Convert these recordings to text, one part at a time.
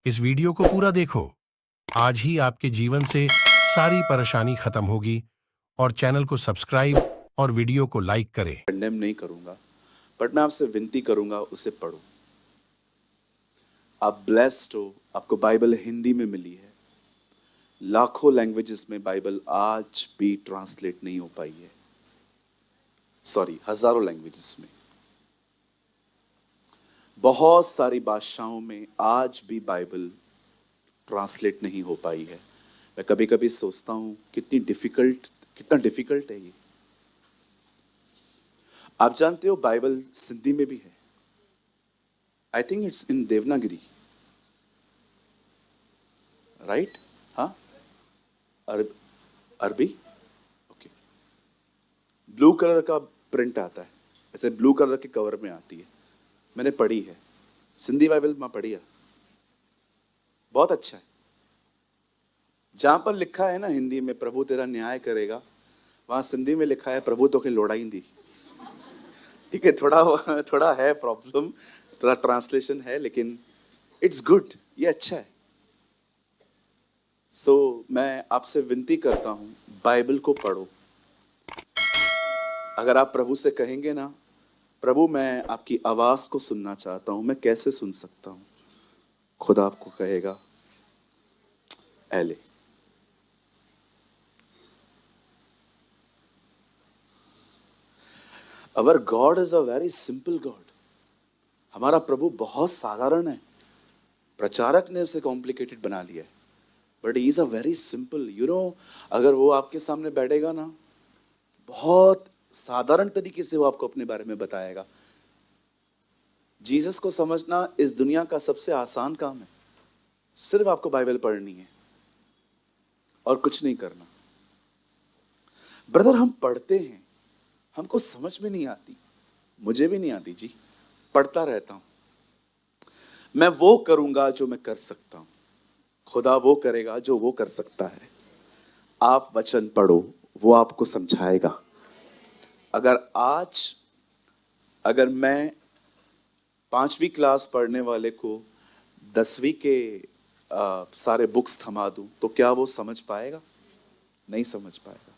इस वीडियो को पूरा देखो। आज ही आपके जीवन से सारी परेशानी खत्म होगी। और चैनल को सब्सक्राइब और वीडियो को लाइक करें। कंडेम नहीं करूंगा, बट मैं आपसे विनती करूंगा उसे पढ़ो। आप ब्लेस्ड हो, आपको बाइबल हिंदी में मिली है। लाखों लैंग्वेजेस में बाइबल आज भी ट्रांसलेट नहीं हो पाई है। सॉरी, हजारों लैंग्वेजेस में, बहुत सारी भाषाओं में आज भी बाइबल ट्रांसलेट नहीं हो पाई है। मैं कभी कभी सोचता हूं कितना डिफिकल्ट है ये। आप जानते हो बाइबल सिंधी में भी है। I think it's in Devanagari, right? हाँ, अरबी। ओके। ब्लू कलर का प्रिंट आता है, ऐसे ब्लू कलर के कवर में आती है। मैंने पढ़ी है, सिंधी बाइबल में पढ़ी है, बहुत अच्छा है। जहां पर लिखा है ना हिंदी में प्रभु तेरा न्याय करेगा, वहां सिंधी में लिखा है प्रभु तो के लोड़ाईंदी। ठीक है, थोड़ा है प्रॉब्लम, थोड़ा ट्रांसलेशन है, लेकिन इट्स गुड, ये अच्छा है। मैं आपसे विनती करता हूं, बाइबल को पढ़ो। अगर आप प्रभु से कहेंगे ना, प्रभु मैं आपकी आवाज को सुनना चाहता हूं, मैं कैसे सुन सकता हूं? खुदा आपको कहेगा, एले। Our God is a very simple God. हमारा प्रभु बहुत साधारण है। प्रचारक ने उसे कॉम्प्लिकेटेड बना लिया है, but he is a very simple. अगर वो आपके सामने बैठेगा ना, बहुत साधारण तरीके से वो आपको अपने बारे में बताएगा। जीसस को समझना इस दुनिया का सबसे आसान काम है। सिर्फ आपको बाइबल पढ़नी है और कुछ नहीं करना। ब्रदर, हम पढ़ते हैं, हमको समझ में नहीं आती। मुझे भी नहीं आती जी, पढ़ता रहता हूं। मैं वो करूंगा जो मैं कर सकता हूं, खुदा वो करेगा जो वो कर सकता है। आप वचन पढ़ो, वो आपको समझाएगा। अगर मैं 5वीं क्लास पढ़ने वाले को 10वीं के सारे बुक्स थमा दूं, तो क्या वो समझ पाएगा? नहीं समझ पाएगा।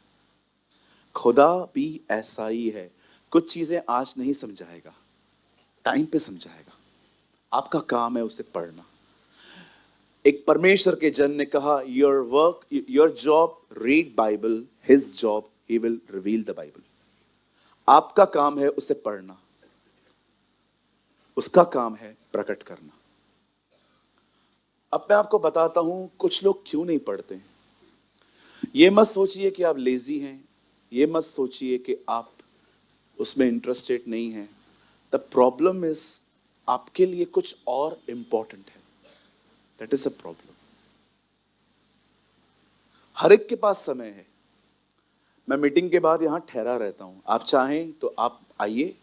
खुदा भी ऐसा ही है, कुछ चीजें आज नहीं समझाएगा, टाइम पे समझाएगा। आपका काम है उसे पढ़ना। एक परमेश्वर के जन ने कहा, your job read Bible, his job he will reveal the Bible. आपका काम है उसे पढ़ना, उसका काम है प्रकट करना। अब मैं आपको बताता हूं कुछ लोग क्यों नहीं पढ़ते हैं। ये मत सोचिए कि आप लेजी हैं, ये मत सोचिए कि आप उसमें इंटरेस्टेड नहीं हैं। द प्रॉब्लम इज आपके लिए कुछ और इंपॉर्टेंट है। That is a problem. हर एक के पास समय है। मैं मीटिंग के बाद यहां ठहरा रहता हूं। आप चाहें तो आप आइए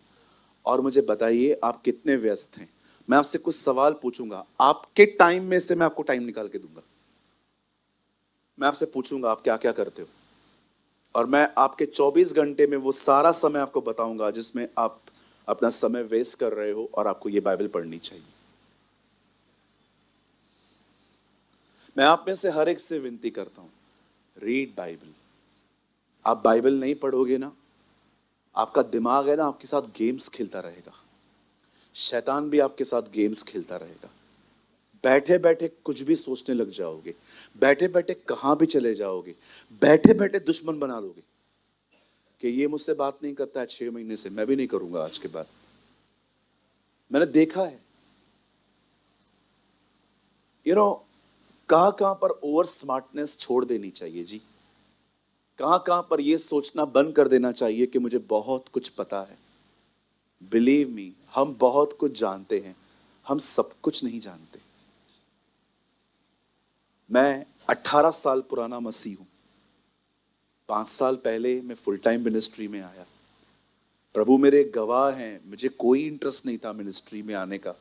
और मुझे बताइए आप कितने व्यस्त हैं। मैं आपसे कुछ सवाल पूछूंगा, आपके टाइम में से मैं आपको टाइम निकाल के दूंगा। मैं आपसे पूछूंगा आप क्या क्या करते हो, और मैं आपके 24 घंटे में वो सारा समय आपको बताऊंगा जिसमें आप अपना समय वेस्ट कर रहे हो, और आपको ये बाइबल पढ़नी चाहिए। मैं आप में से हर एक से विनती करता हूं, रीड बाइबल। आप बाइबल नहीं पढ़ोगे ना, आपका दिमाग है ना आपके साथ गेम्स खेलता रहेगा। शैतान भी आपके साथ गेम्स खेलता रहेगा। बैठे बैठे कुछ भी सोचने लग जाओगे, बैठे बैठे कहां भी चले जाओगे, बैठे बैठे दुश्मन बना लोगे कि ये मुझसे बात नहीं करता है 6 महीने से, मैं भी नहीं करूंगा आज के बाद। मैंने देखा है। कहां कहां पर ओवर स्मार्टनेस छोड़ देनी चाहिए जी। कहां कहां पर यह सोचना बंद कर देना चाहिए कि मुझे बहुत कुछ पता है। बिलीव मी, हम बहुत कुछ जानते हैं, हम सब कुछ नहीं जानते। मैं 18 साल पुराना मसीह हूं। 5 साल पहले मैं फुल टाइम मिनिस्ट्री में आया। प्रभु मेरे गवाह हैं, मुझे कोई इंटरेस्ट नहीं था मिनिस्ट्री में आने का।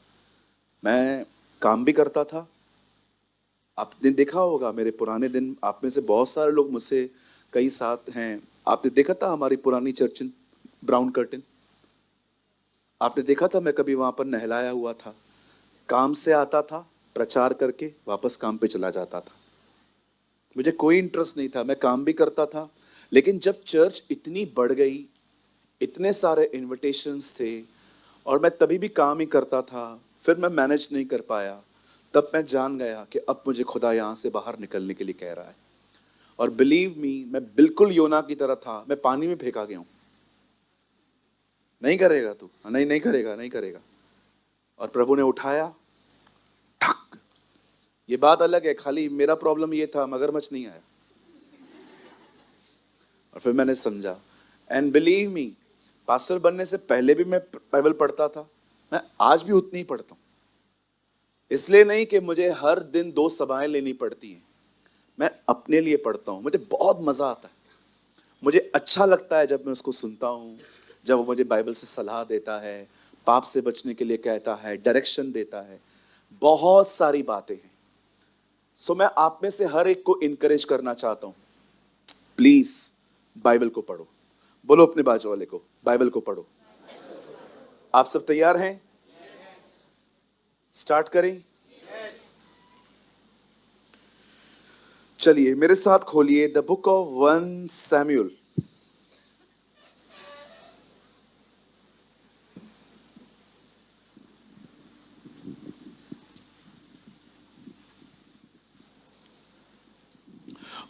मैं काम भी करता था। आपने देखा होगा मेरे पुराने दिन, आप में से बहुत सारे लोग मुझसे कई साथ हैं। आपने देखा था हमारी पुरानी चर्च, ब्राउन कर्टन। आपने देखा था मैं कभी वहां पर नहलाया हुआ था। काम से आता था, प्रचार करके वापस काम पे चला जाता था। मुझे कोई इंटरेस्ट नहीं था, मैं काम भी करता था, लेकिन जब चर्च इतनी बढ़ गई, इतने सारे इनविटेशंस थे और मैं तभी भी काम ही करता था, फिर मैं मैनेज नहीं कर पाया, तब मैं जान गया कि अब मुझे खुदा यहाँ से बाहर निकलने के लिए कह रहा है। और बिलीव मी, मैं बिल्कुल योना की तरह था, मैं पानी में फेंका गया हूं। नहीं करेगा तू, नहीं नहीं करेगा, नहीं करेगा। और प्रभु ने उठाया, ठक। ये बात अलग है, खाली मेरा प्रॉब्लम ये था, मगरमच्छ नहीं आया। और फिर मैंने समझा, एंड बिलीव मी, पास्टर बनने से पहले भी मैं बाइबल पढ़ता था, मैं आज भी उतनी ही पढ़ता हूं। इसलिए नहीं कि मुझे हर दिन 2 सभाएं लेनी पड़ती हैं, मैं अपने लिए पढ़ता हूं। मुझे बहुत मजा आता है, मुझे अच्छा लगता है जब मैं उसको सुनता हूं, जब वो मुझे बाइबल से सलाह देता है, पाप से बचने के लिए कहता है, डायरेक्शन देता है, बहुत सारी बातें हैं। सो मैं आप में से हर एक को इनकरेज करना चाहता हूं, प्लीज बाइबल को पढ़ो। बोलो अपने बाजू वाले को, बाइबल को पढ़ो। आप सब तैयार हैं? स्टार्ट करें? चलिए मेरे साथ खोलिए the book of 1 Samuel.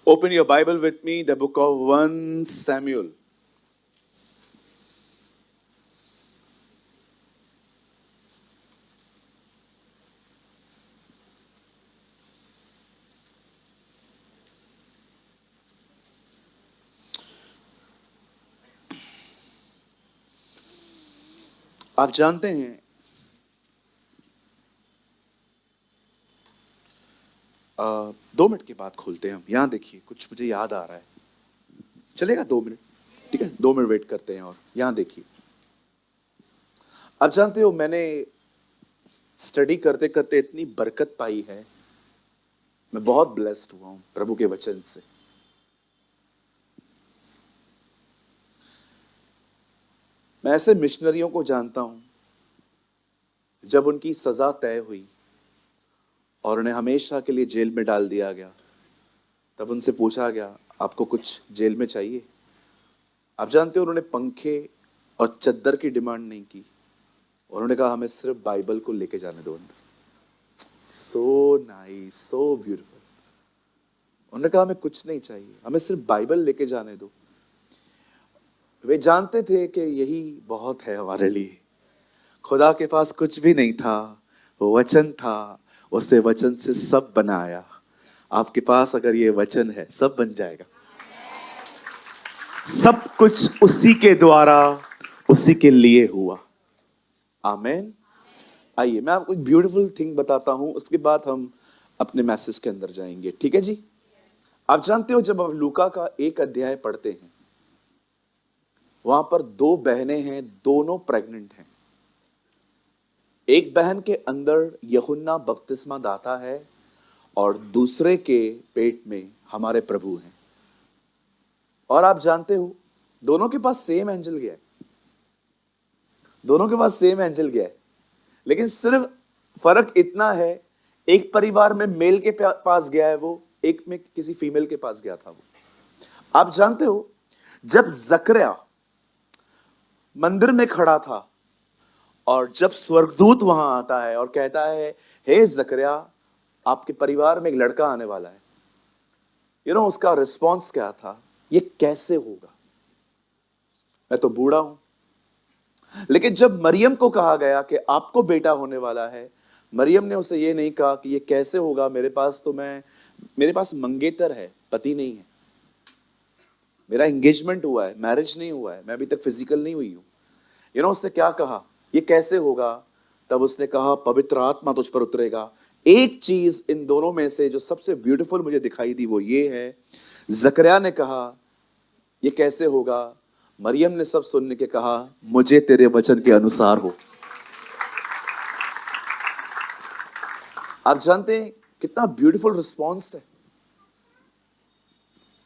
Open your Bible with me, the book of 1 Samuel. आप जानते हैं, 2 मिनट के बाद खोलते हैं हम। यहां देखिए, कुछ मुझे याद आ रहा है। चलेगा 2 मिनट? ठीक है, 2 मिनट वेट करते हैं। और यहां देखिए, आप जानते हो, मैंने स्टडी करते करते इतनी बरकत पाई है, मैं बहुत ब्लेस्ड हुआ हूं प्रभु के वचन से। मैं ऐसे मिशनरियों को जानता हूं, जब उनकी सजा तय हुई और उन्हें हमेशा के लिए जेल में डाल दिया गया, तब उनसे पूछा गया, आपको कुछ जेल में चाहिए? आप जानते हो, उन्होंने पंखे और चद्दर की डिमांड नहीं की, उन्होंने कहा हमें सिर्फ बाइबल को लेके जाने दो अंदर। So nice, so beautiful. उन्होंने कहा हमें कुछ नहीं चाहिए, हमें सिर्फ बाइबल लेके जाने दो। वे जानते थे कि यही बहुत है हमारे लिए। खुदा के पास कुछ भी नहीं था, वो वचन था, उससे वचन से सब बनाया। आपके पास अगर ये वचन है, सब बन जाएगा। सब कुछ उसी के द्वारा, उसी के लिए हुआ। आमीन। आइए मैं आपको एक ब्यूटीफुल थिंग बताता हूं, उसके बाद हम अपने मैसेज के अंदर जाएंगे। ठीक है जी? आप जानते हो, जब आप लूका का 1 अध्याय पढ़ते हैं, वहां पर 2 बहनें हैं, दोनों प्रेग्नेंट हैं। एक बहन के अंदर यूहन्ना बपतिस्मा दाता है और दूसरे के पेट में हमारे प्रभु हैं। और आप जानते हो, दोनों के पास सेम एंजल गया है, दोनों के पास सेम एंजल गया है, लेकिन सिर्फ फर्क इतना है, एक परिवार में मेल के पास गया है वो, एक में किसी फीमेल के पास गया था वो। आप जानते हो, जब जकरिया मंदिर में खड़ा था और जब स्वर्गदूत वहां आता है और कहता है, हे जकरिया, आपके परिवार में एक लड़का आने वाला है, उसका रिस्पॉन्स क्या था? ये कैसे होगा, मैं तो बूढ़ा हूं। लेकिन जब मरियम को कहा गया कि आपको बेटा होने वाला है, मरियम ने उसे ये नहीं कहा कि ये कैसे होगा, मेरे पास मंगेतर है, पति नहीं है, मेरा एंगेजमेंट हुआ है, मैरिज नहीं हुआ है, मैं अभी तक फिजिकल नहीं हुई हूं। उसने क्या कहा, ये कैसे होगा? तब उसने कहा, पवित्र आत्मा तुझ पर उतरेगा। एक चीज इन दोनों में से जो सबसे ब्यूटीफुल मुझे दिखाई दी वो ये है, जकरिया ने कहा ये कैसे होगा, मरियम ने सब सुनने के कहा, मुझे तेरे वचन के अनुसार हो। आप जानते हैं कितना ब्यूटीफुल रिस्पॉन्स है।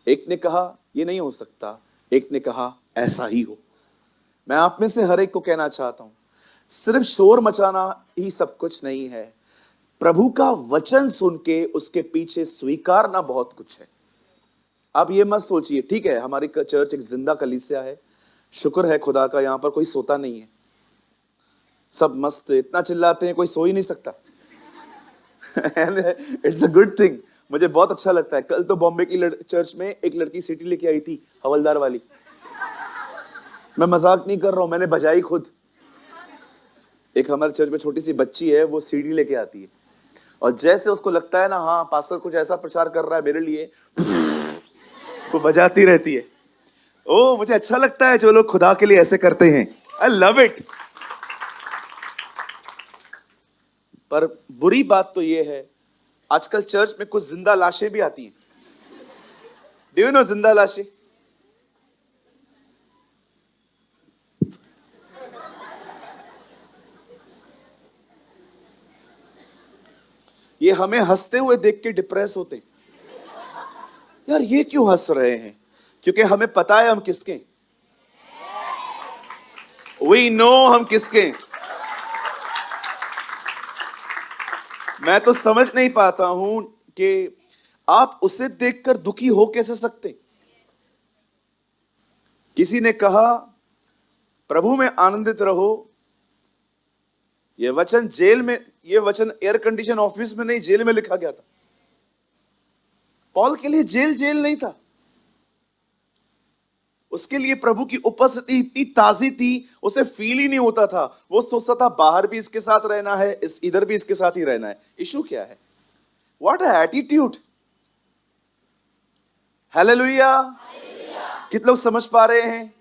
एक ने कहा ये नहीं हो सकता, एक ने कहा ऐसा ही हो। मैं आप में से हर एक को कहना चाहता हूं, सिर्फ शोर मचाना ही सब कुछ नहीं है, प्रभु का वचन सुन के उसके पीछे स्वीकारना बहुत कुछ है। आप ये मत सोचिए, ठीक है हमारी चर्च एक जिंदा कलीसिया है, शुक्र है खुदा का, यहां पर कोई सोता नहीं है, सब मस्त इतना चिल्लाते हैं कोई सो ही नहीं सकता। इट्स अ गुड थिंग, मुझे बहुत अच्छा लगता है। कल तो बॉम्बे की चर्च में एक लड़की सीटी लेके आई थी, हवलदार वाली, मैं मजाक नहीं कर रहा हूं, मैंने बजाई खुद। एक हमारे चर्च में छोटी सी बच्ची है, वो सीडी लेके आती है और जैसे उसको लगता है ना हाँ पास्टर कुछ ऐसा प्रचार कर रहा है मेरे लिए, वो बजाती रहती है। ओ मुझे अच्छा लगता है जो लोग खुदा के लिए ऐसे करते हैं, आई लव इट। पर बुरी बात तो ये है, आजकल चर्च में कुछ जिंदा लाशें भी आती हैं। डू यू नो जिंदा लाशें? ये हमें हंसते हुए देख के डिप्रेस होते हैं, यार ये क्यों हंस रहे हैं? क्योंकि हमें पता है हम किसके, वी नो हम किसके। मैं तो समझ नहीं पाता हूं कि आप उसे देखकर दुखी हो कैसे सकते। किसी ने कहा प्रभु में आनंदित रहो, यह वचन जेल में, यह वचन एयर कंडीशन ऑफिस में नहीं जेल में लिखा गया था। पॉल के लिए जेल जेल नहीं था, उसके लिए प्रभु की उपस्थिति इतनी ताजी थी उसे फील ही नहीं होता था। वो सोचता था बाहर भी इसके साथ रहना है, इधर भी इसके साथ ही रहना है। इशू क्या है? What a attitude. हालेलुया। कितने लोग समझ पा रहे हैं?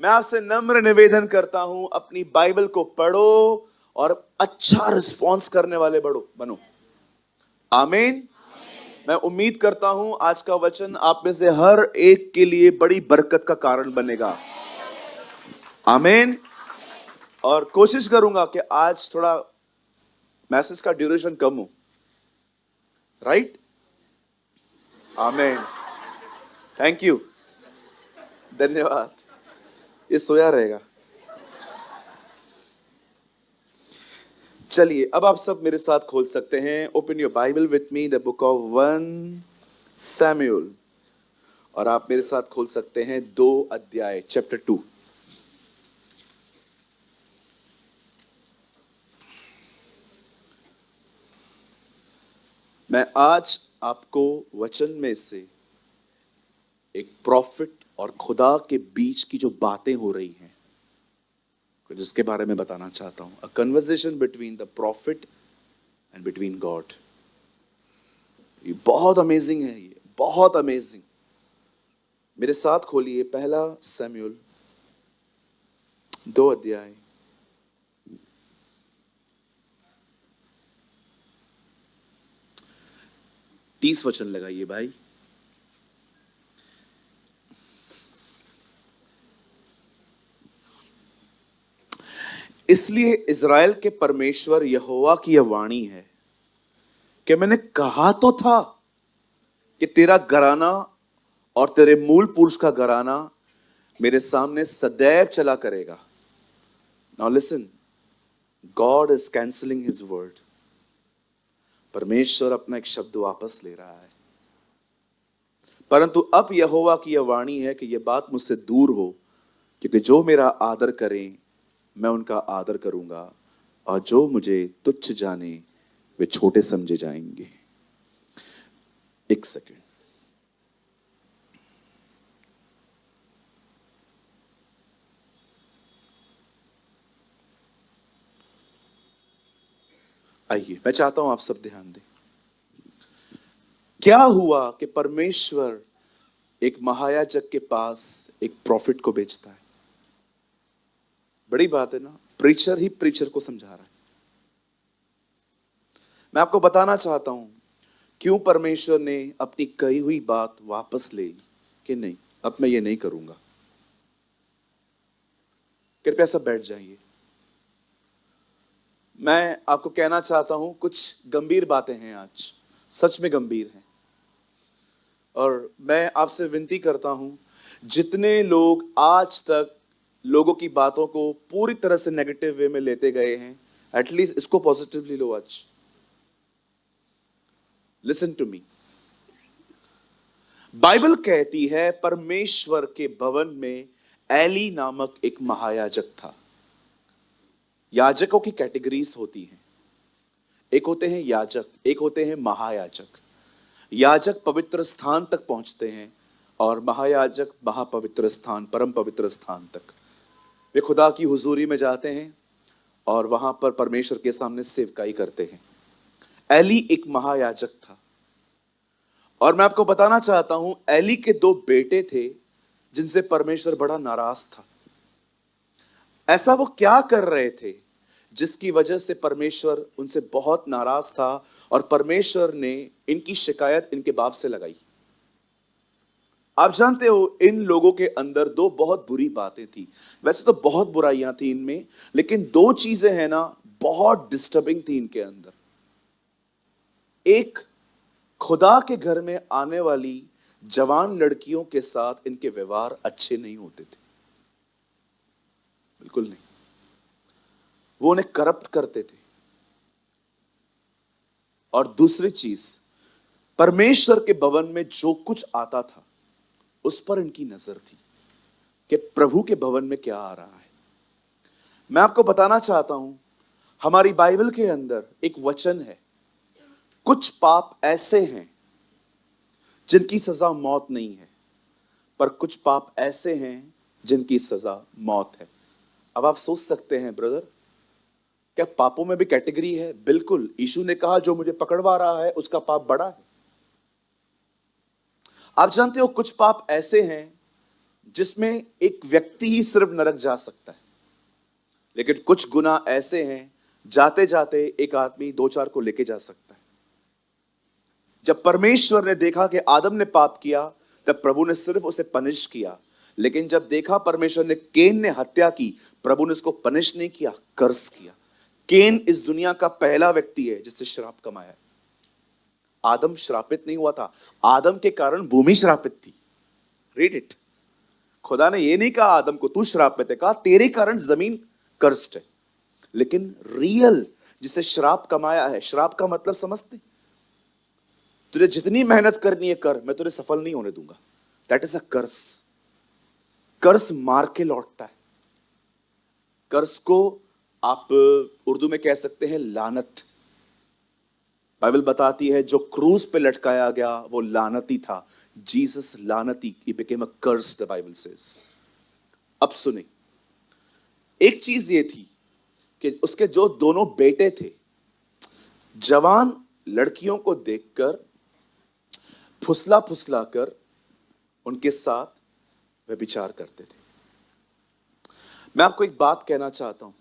मैं आपसे नम्र निवेदन करता हूं, अपनी बाइबल को पढ़ो और अच्छा रिस्पॉन्स करने वाले बनो। आमीन। मैं उम्मीद करता हूं आज का वचन आप में से हर एक के लिए बड़ी बरकत का कारण बनेगा। आमीन। और कोशिश करूंगा कि आज थोड़ा मैसेज का ड्यूरेशन कम हो, राइट? आमीन। थैंक यू, धन्यवाद। ये सोया रहेगा। चलिए अब आप सब मेरे साथ खोल सकते हैं, open your Bible with me, the book of 1 Samuel, और आप मेरे साथ खोल सकते हैं 2 अध्याय, चैप्टर 2। मैं आज आपको वचन में से एक प्रॉफिट और खुदा के बीच की जो बातें हो रही हैं जिसके बारे में बताना चाहता हूं। A conversation between the profit and between God. ये बहुत अमेजिंग है, ये बहुत अमेजिंग। मेरे साथ खोलिए 1 सैमुएल 2 अध्याय। तीस वचन लगाइए भाई। इसलिए इज़राइल के परमेश्वर यहोवा की यह वाणी है कि मैंने कहा तो था कि तेरा घराना और तेरे मूल पुरुष का घराना मेरे सामने सदैव चला करेगा। Now listen, God is cancelling his word. परमेश्वर अपना एक शब्द वापस ले रहा है। परंतु अब यहोवा की यह वाणी है कि यह बात मुझसे दूर हो, क्योंकि जो मेरा आदर करें मैं उनका आदर करूंगा, और जो मुझे तुच्छ जाने वे छोटे समझे जाएंगे। एक सेकंड। आइए, मैं चाहता हूं आप सब ध्यान दें। क्या हुआ कि परमेश्वर एक महायाजक के पास एक प्रॉफिट को भेजता है? बड़ी बात है ना, प्रीचर ही प्रीचर को समझा रहा है। मैं आपको बताना चाहता हूं क्यों परमेश्वर ने अपनी कही हुई बात वापस ले ली कि नहीं अब मैं ये नहीं करूंगा। कृपया सब बैठ जाइए। मैं आपको कहना चाहता हूं कुछ गंभीर बातें हैं आज, सच में गंभीर हैं, और मैं आपसे विनती करता हूं जितने लोग आज तक लोगों की बातों को पूरी तरह से नेगेटिव वे में लेते गए हैं, एटलीस्ट इसको पॉजिटिवली लो आज। Listen to me. बाइबल कहती है परमेश्वर के भवन में एली नामक एक महायाजक था। याजकों की कैटेगरीज होती हैं, एक होते हैं याजक, एक होते हैं महायाजक। याजक पवित्र स्थान तक पहुंचते हैं और महायाजक महापवित्र स्थान, परम पवित्र स्थान तक। वे खुदा की हुजूरी में जाते हैं और वहां पर परमेश्वर के सामने सेवकाई करते हैं। एली एक महायाजक था और मैं आपको बताना चाहता हूं, एली के दो बेटे थे जिनसे परमेश्वर बड़ा नाराज था। ऐसा वो क्या कर रहे थे जिसकी वजह से परमेश्वर उनसे बहुत नाराज था और परमेश्वर ने इनकी शिकायत इनके बाप से लगाई। आप जानते हो इन लोगों के अंदर दो बहुत बुरी बातें थी। वैसे तो बहुत बुराइयां थी इनमें, लेकिन दो चीजें हैं ना बहुत डिस्टर्बिंग थी इनके अंदर। एक, खुदा के घर में आने वाली जवान लड़कियों के साथ इनके व्यवहार अच्छे नहीं होते थे, बिल्कुल नहीं। वो उन्हें करप्ट करते थे। और दूसरी चीज, परमेश्वर के भवन में जो कुछ आता था उस पर इनकी नजर थी कि प्रभु के भवन में क्या आ रहा है। मैं आपको बताना चाहता हूं, हमारी बाइबल के अंदर एक वचन है, कुछ पाप ऐसे हैं जिनकी सजा मौत नहीं है, पर कुछ पाप ऐसे हैं जिनकी सजा मौत है। अब आप सोच सकते हैं, ब्रदर क्या पापों में भी कैटेगरी है? बिल्कुल। यीशु ने कहा जो मुझे पकड़वा रहा है उसका पाप बड़ा है। आप जानते हो कुछ पाप ऐसे हैं जिसमें एक व्यक्ति ही सिर्फ नरक जा सकता है, लेकिन कुछ गुनाह ऐसे हैं जाते जाते एक आदमी दो चार को लेके जा सकता है। जब परमेश्वर ने देखा कि आदम ने पाप किया तब प्रभु ने सिर्फ उसे पनिश किया, लेकिन जब देखा परमेश्वर ने केन ने हत्या की, प्रभु ने उसको पनिश नहीं किया, कर्स किया। केन इस दुनिया का पहला व्यक्ति है जिससे श्राप कमाया है। आदम श्रापित नहीं हुआ था, आदम के कारण भूमि श्रापित थी। Read it. खुदा ने यह नहीं कहा आदम को तू श्रापित है, कहा तेरे कारण जमीन कर्स्ड है। लेकिन रियल जिसे श्राप कमाया है, श्राप का मतलब समझते? तुझे जितनी मेहनत करनी है कर, मैं तुझे सफल नहीं होने दूंगा। दैट इज अ कर्स। कर्स मार के लौटता है। कर्स को आप उर्दू में कह सकते हैं लानत। बाइबल बताती है जो क्रूज पे लटकाया गया वो लानती था। जीसस लानती, he became a curse, the Bible says। अब सुने, एक चीज ये थी कि उसके जो दोनों बेटे थे, जवान लड़कियों को देखकर फुसला फुसला कर उनके साथ व्यभिचार करते थे। मैं आपको एक बात कहना चाहता हूं,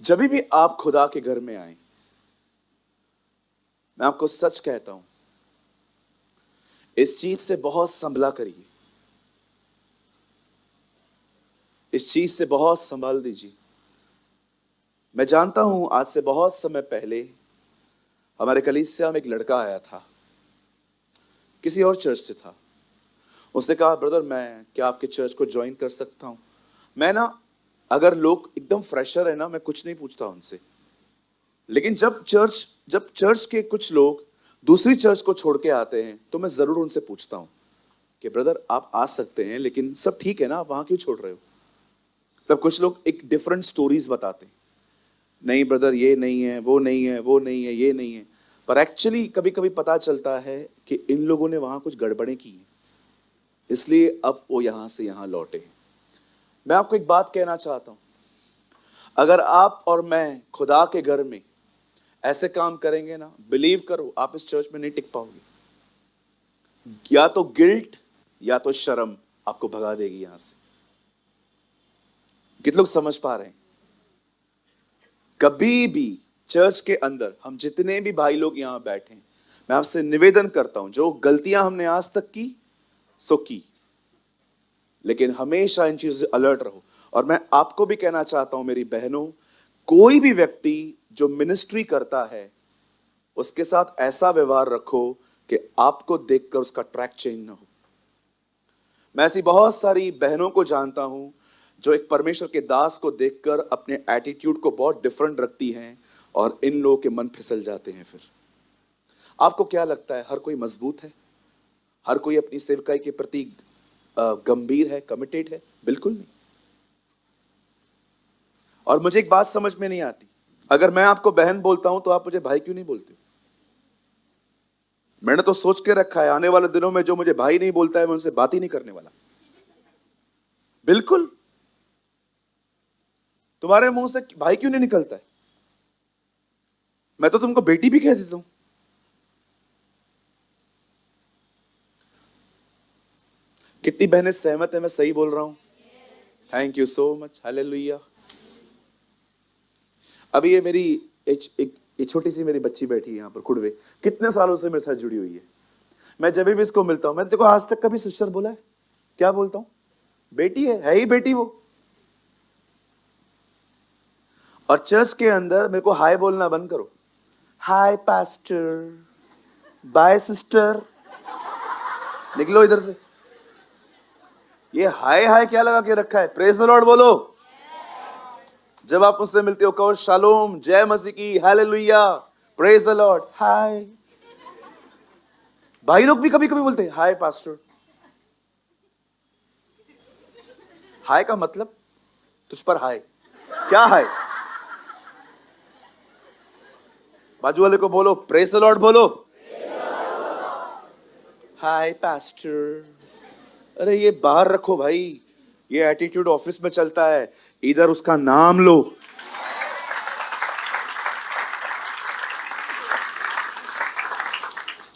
जब भी आप खुदा के घर में आए, मैं आपको सच कहता हूं, इस चीज से बहुत संभला करिए, इस चीज से बहुत संभाल दीजिए। मैं जानता हूं आज से बहुत समय पहले हमारे कलीसिया में एक लड़का आया था, किसी और चर्च से था। उसने कहा ब्रदर मैं क्या आपके चर्च को ज्वाइन कर सकता हूं? मैं ना, अगर लोग एकदम फ्रेशर है ना, मैं कुछ नहीं पूछता उनसे, लेकिन जब चर्च के कुछ लोग दूसरी चर्च को छोड़ के आते हैं तो मैं जरूर उनसे पूछता हूं कि ब्रदर आप आ सकते हैं, लेकिन सब ठीक है ना, आप वहां क्यों छोड़ रहे हो? तब कुछ लोग एक डिफरेंट स्टोरीज बताते हैं, नहीं ब्रदर ये नहीं है, वो नहीं है, वो नहीं है, ये नहीं है। पर एक्चुअली कभी कभी पता चलता है कि इन लोगों ने वहां कुछ गड़बड़ें की हैं, इसलिए अब वो यहां से यहां लौटे। मैं आपको एक बात कहना चाहता हूं, अगर आप और मैं खुदा के घर में ऐसे काम करेंगे ना, बिलीव करो आप इस चर्च में नहीं टिक पाओगे। या तो गिल्ट या तो शर्म आपको भगा देगी यहां से। कितने लोग समझ पा रहे हैं? कभी भी चर्च के अंदर हम जितने भी भाई लोग यहां बैठे हैं, मैं आपसे निवेदन करता हूं, जो गलतियां हमने आज तक की सो की, लेकिन हमेशा इन चीजों से अलर्ट रहो। और मैं आपको भी कहना चाहता हूं मेरी बहनों, कोई भी व्यक्ति जो मिनिस्ट्री करता है उसके साथ ऐसा व्यवहार रखो कि आपको देखकर उसका ट्रैक चेंज ना हो। मैं ऐसी बहुत सारी बहनों को जानता हूं जो एक परमेश्वर के दास को देखकर अपने एटीट्यूड को बहुत डिफरेंट रखती हैं और इन लोगों के मन फिसल जाते हैं। फिर आपको क्या लगता है, हर कोई मजबूत है? हर कोई अपनी सेवकाई के प्रति गंभीर है, कमिटेड है? बिल्कुल नहीं। और मुझे एक बात समझ में नहीं आती, अगर मैं आपको बहन बोलता हूं तो आप मुझे भाई क्यों नहीं बोलते? मैंने तो सोच के रखा है, आने वाले दिनों में जो मुझे भाई नहीं बोलता है मैं उनसे बात ही नहीं करने वाला। बिल्कुल। तुम्हारे मुंह से भाई क्यों नहीं निकलता है? मैं तो तुमको बेटी भी कह देता हूं। कितनी बहनें सहमत है मैं सही बोल रहा हूं? Thank you so much, hallelujah. अभी ये मेरी एक छोटी सी मेरी बच्ची बैठी है यहां पर, खुड़वे, कितने सालों से मेरे साथ जुड़ी हुई है। मैं जब भी इसको मिलता हूं, मैंने देखो आज तक कभी सिस्टर बोला है? क्या बोलता हूं? बेटी है ही बेटी वो। और चर्च के अंदर मेरे को हाय बोलना बंद करो। हाय पास्टर, बाय सिस्टर, निकलो इधर से। ये हाय हाय क्या लगा के रखा है? प्रेज द लॉर्ड बोलो। जब आप उससे मिलते हो कहो शालोम, जय मसीह की, हालेलुया, प्रेज द लॉर्ड, हाय। भाई लोग भी कभी कभी बोलते हैं हाय पास्टर। हाय का मतलब तुझ पर हाय, क्या हाय? बाजू वाले को बोलो प्रेज द लॉर्ड बोलो। हाय पास्टर। अरे ये बाहर रखो भाई, ये एटीट्यूड ऑफिस में चलता है, इधर उसका नाम लो।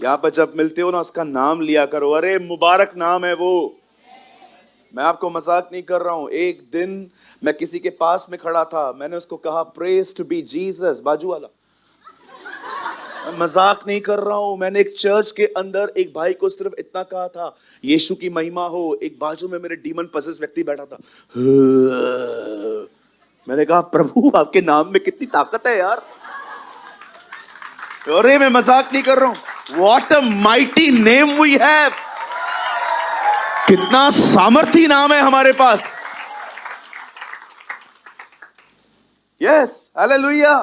यहां पर जब मिलते हो ना उसका नाम लिया करो। अरे मुबारक नाम है वो। मैं आपको मजाक नहीं कर रहा हूं। एक दिन मैं किसी के पास में खड़ा था, मैंने उसको कहा प्रेज टू बी जीसस, बाजू वाला, मैं मजाक नहीं कर रहा हूं। मैंने एक चर्च के अंदर एक भाई को सिर्फ इतना कहा था, यीशु की महिमा हो। एक बाजू में मेरे डीमन पसेस व्यक्ति बैठा था। मैंने कहा प्रभु आपके नाम में कितनी ताकत है यार। अरे मैं मजाक नहीं कर रहा हूं। What a mighty name we have. कितना सामर्थी नाम है हमारे पास। Yes, hallelujah.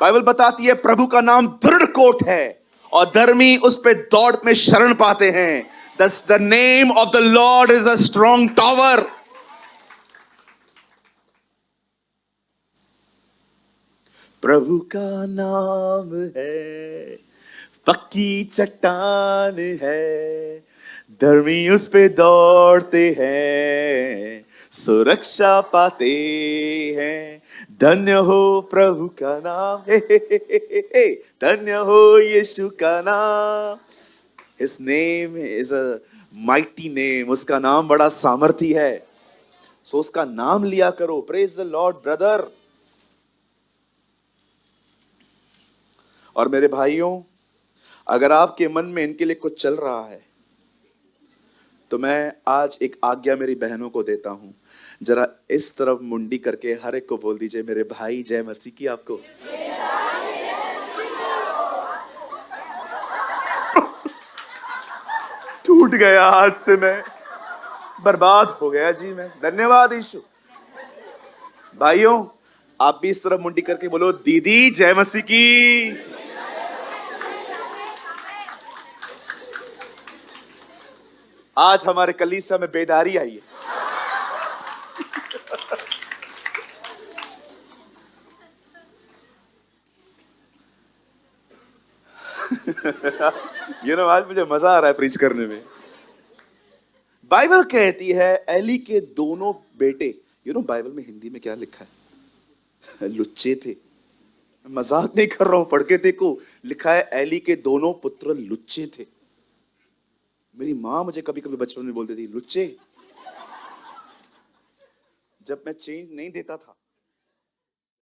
बाइबल बताती है प्रभु का नाम दृढ़ कोट है और धर्मी उस पे दौड़ में शरण पाते हैं। The name of the Lord is a strong tower. प्रभु का नाम है पक्की चट्टान है, धर्मी उस पे दौड़ते हैं, सुरक्षा पाते हैं। धन्य हो प्रभु का नाम, हे हे हे हे हे, धन्य हो यीशु का नाम। His name is a mighty name, उसका नाम बड़ा सामर्थी है। सो उसका नाम लिया करो। Praise the Lord brother. और मेरे भाइयों, अगर आपके मन में इनके लिए कुछ चल रहा है तो मैं आज एक आज्ञा मेरी बहनों को देता हूं, जरा इस तरफ मुंडी करके हर एक को बोल दीजिए मेरे भाई जय मसीह की आपको। टूट गया, आज से मैं बर्बाद हो गया जी मैं। धन्यवाद यीशु। भाइयों आप भी इस तरफ मुंडी करके बोलो दीदी जय मसीह की। आज हमारे कलीसिया में बेदारी आई है। आज मुझे मजा आ रहा है प्रीच करने में। बाइबल कहती है एली के दोनों बेटे, बाइबल में हिंदी में क्या लिखा है? लुच्चे थे। मजाक नहीं कर रहा हूं, पढ़ के देखो, लिखा है एली के दोनों पुत्र लुच्चे थे। मेरी माँ मुझे कभी कभी बचपन में बोलती थी लुच्चे, जब मैं चेंज नहीं देता था।